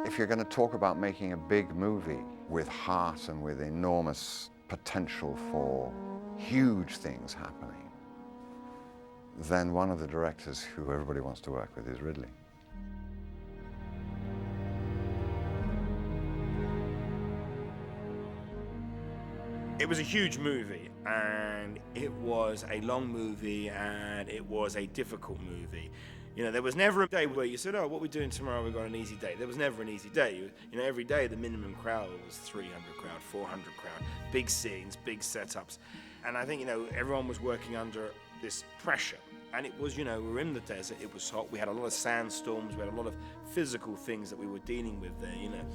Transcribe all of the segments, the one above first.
If you're going to talk about making a big movie with heart and with enormous potential for huge things happening, then one of the directors who everybody wants to work with is Ridley. It was a huge movie, and it was a long movie, and it was a difficult movie. You know, there was never a day where you said, oh, what are we doing tomorrow? We've got an easy day. There was never an easy day. You know, every day the minimum crowd was 300 crowd, 400 crowd, big scenes, big setups. And I think, you know, everyone was working under this pressure. And it was, you know, we were in the desert, it was hot, we had a lot of sandstorms, we had a lot of physical things that we were dealing with there, you know.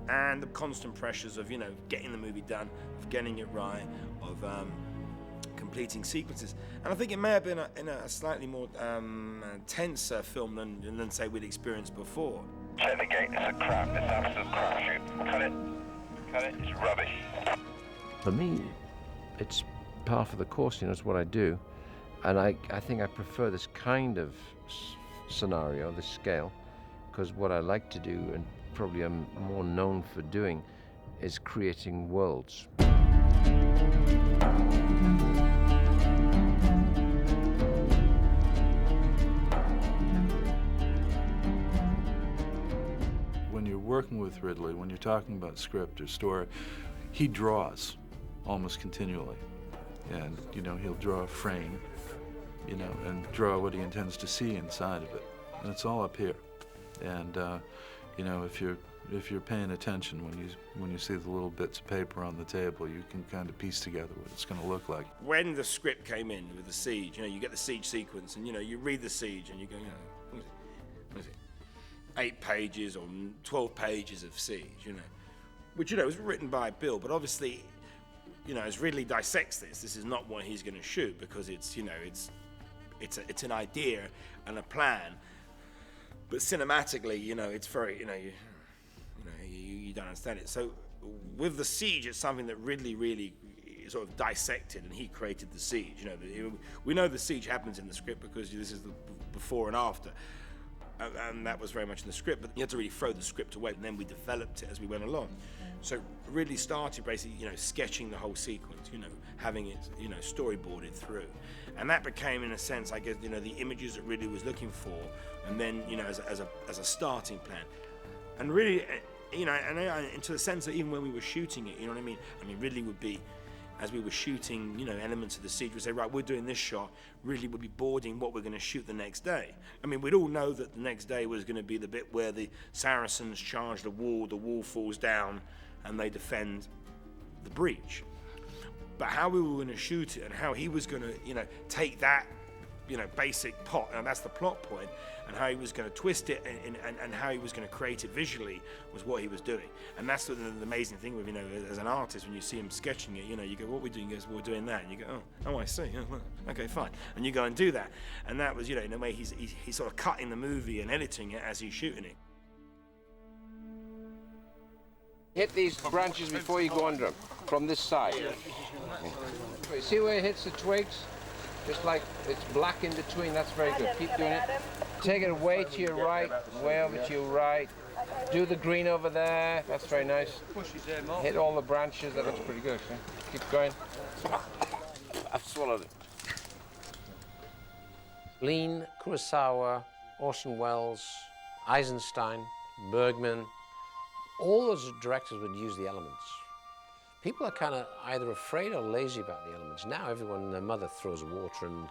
And the constant pressures of, you know, getting the movie done, of getting it right, of completing sequences. And I think it may have been in a slightly more tenser film than say we'd experienced before. Check the gate, it's a crap, it's absolute crap. Cut it, it's rubbish. For me, it's par for the course, you know, it's what I do. And I think I prefer this kind of scenario, this scale, because what I like to do, and probably I'm more known for doing, is creating worlds. When you're working with Ridley, when you're talking about script or story, he draws almost continually. And, you know, he'll draw a frame, you know, and draw what he intends to see inside of it. And it's all up here. And, you know, if you're paying attention when you see the little bits of paper on the table, you can kind of piece together what it's going to look like. When the script came in with the siege, you know, you get the siege sequence, and you know, you read the siege, and you go, you know, what is it? 8 pages or 12 pages of siege, you know, which, you know, was written by Bill, but obviously, you know, as Ridley dissects this is not what he's going to shoot, because it's, you know, it's an idea and a plan. But cinematically, you know, it's very, you don't understand it. So with the siege, it's something that Ridley really sort of dissected, and he created the siege. You know, we know the siege happens in the script because this is the before and after, and that was very much in the script. But you had to really throw the script away, and then we developed it as we went along. So Ridley started basically, you know, sketching the whole sequence, you know, having it, you know, storyboarded through, and that became, in a sense, I guess, you know, the images that Ridley was looking for, and then, you know, as a starting plan, and really, you know, and to the sense that even when we were shooting it, you know what I mean? I mean, Ridley would be, as we were shooting, you know, elements of the siege, we'd say, right, we're doing this shot. Ridley would be boarding what we're going to shoot the next day. I mean, we'd all know that the next day was going to be the bit where the Saracens charge the wall falls down, and they defend the breach. But how we were going to shoot it, and how he was going to, you know, take that, you know, basic plot, and that's the plot point, and how he was going to twist it, and how he was going to create it visually, was what he was doing. And that's the amazing thing with, you know, as an artist, when you see him sketching it, you know, you go, what are we doing? He goes, well, we're doing that. And you go, oh, I see. Oh, well, okay, fine. And you go and do that. And that was, you know, in a way, he's sort of cutting the movie and editing it as he's shooting it. Hit these branches before you go under them, from this side. See where it hits the twigs? Just like it's black in between, that's very good. Keep doing it. Take it way to your right, way over to your right. Do the green over there, that's very nice. Hit all the branches, that looks pretty good. Okay? Keep going. I've swallowed it. Lean, Kurosawa, Orson Welles, Eisenstein, Bergman, all those directors would use the elements. People are kind of either afraid or lazy about the elements. Now everyone and their mother throws water and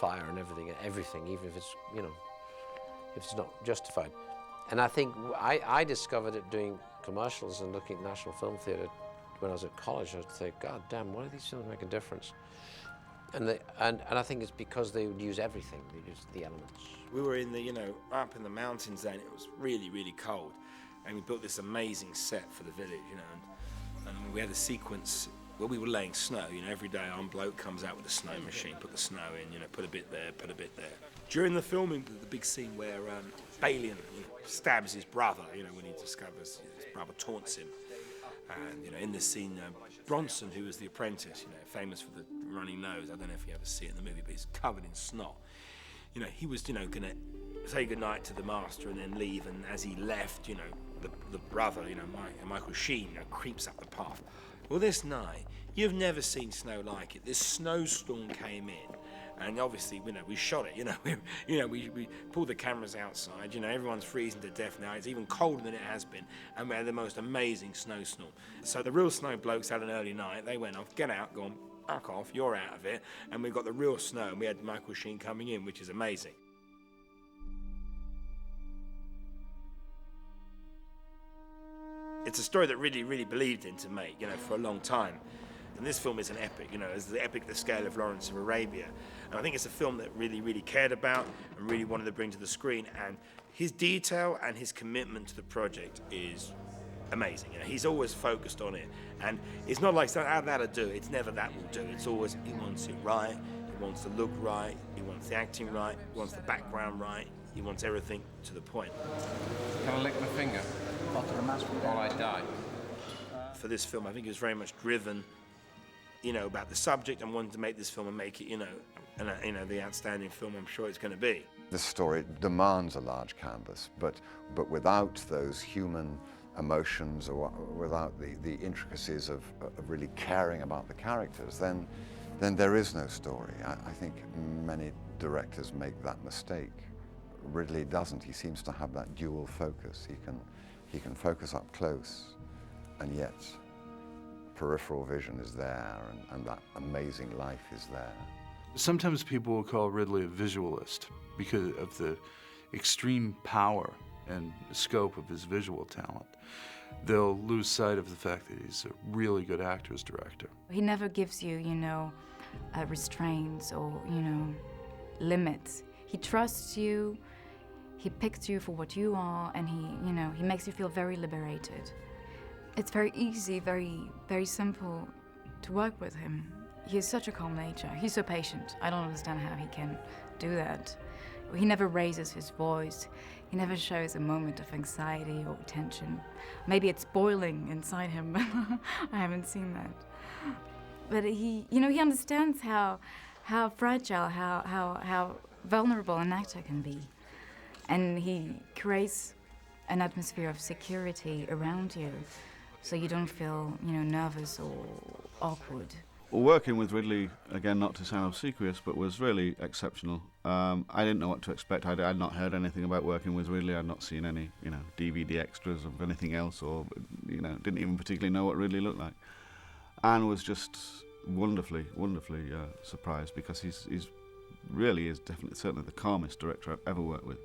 fire and everything, even if it's, you know, if it's not justified. And I think I discovered it doing commercials and looking at National Film Theatre when I was at college. I'd think, God damn, why do these films make a difference? And I think it's because they would use everything. They used the elements. We were in the, you know, up in the mountains then. It was really, really cold. And we built this amazing set for the village, you know, and we had a sequence where we were laying snow. You know, every day our bloke comes out with a snow machine, put the snow in, you know, put a bit there, put a bit there. During the filming, the big scene where Balian, you know, stabs his brother, you know, when he discovers his brother taunts him. And, you know, in this scene, Bronson, who was the apprentice, you know, famous for the runny nose, I don't know if you ever see it in the movie, but he's covered in snot. You know, he was, you know, going to say goodnight to the master and then leave, and as he left, you know, the brother, Michael Sheen, creeps up the path. Well, this night, you've never seen snow like it. This snowstorm came in, and obviously, we shot it. We pulled the cameras outside. Everyone's freezing to death now. It's even colder than it has been, and we had the most amazing snowstorm. So the real snow blokes had an early night. They went off, get out, gone, back off, you're out of it, and we've got the real snow. And we had Michael Sheen coming in, which is amazing. It's a story that really believed in to make, for a long time. And this film is an epic, it's the epic, the scale of Lawrence of Arabia. And I think it's a film that really cared about and really wanted to bring to the screen. And his detail and his commitment to the project is amazing. He's always focused on it. And it's not like that'll do. It's never that will do. It's always, he wants it right. He wants the look right. He wants the acting right. He wants the background right. He wants everything to the point. Can I lick my finger? While I die. For this film, I think he was very much driven, about the subject and wanted to make this film and make it, the outstanding film I'm sure it's going to be. This story demands a large canvas, but without those human emotions or without the intricacies of really caring about the characters, then there is no story. I think many directors make that mistake. Ridley doesn't. He seems to have that dual focus. He can focus up close, and yet peripheral vision is there, and that amazing life is there. Sometimes people will call Ridley a visualist because of the extreme power and scope of his visual talent. They'll lose sight of the fact that he's a really good actor's director. He never gives you, restraints or, limits. He trusts you, he picks you for what you are, and he makes you feel very liberated. It's very easy, very simple to work with him. He has such a calm nature. He's so patient. I don't understand how he can do that. He never raises his voice. He never shows a moment of anxiety or tension. Maybe it's boiling inside him. I haven't seen that. But he understands how fragile, how vulnerable an actor can be. And he creates an atmosphere of security around you, so you don't feel, nervous or awkward. Well, working with Ridley, again, not to sound obsequious, but was really exceptional. I didn't know what to expect. I'd not heard anything about working with Ridley. I'd not seen any, DVD extras of anything else, or, didn't even particularly know what Ridley looked like. And was just wonderfully surprised, because he's really is definitely, certainly the calmest director I've ever worked with.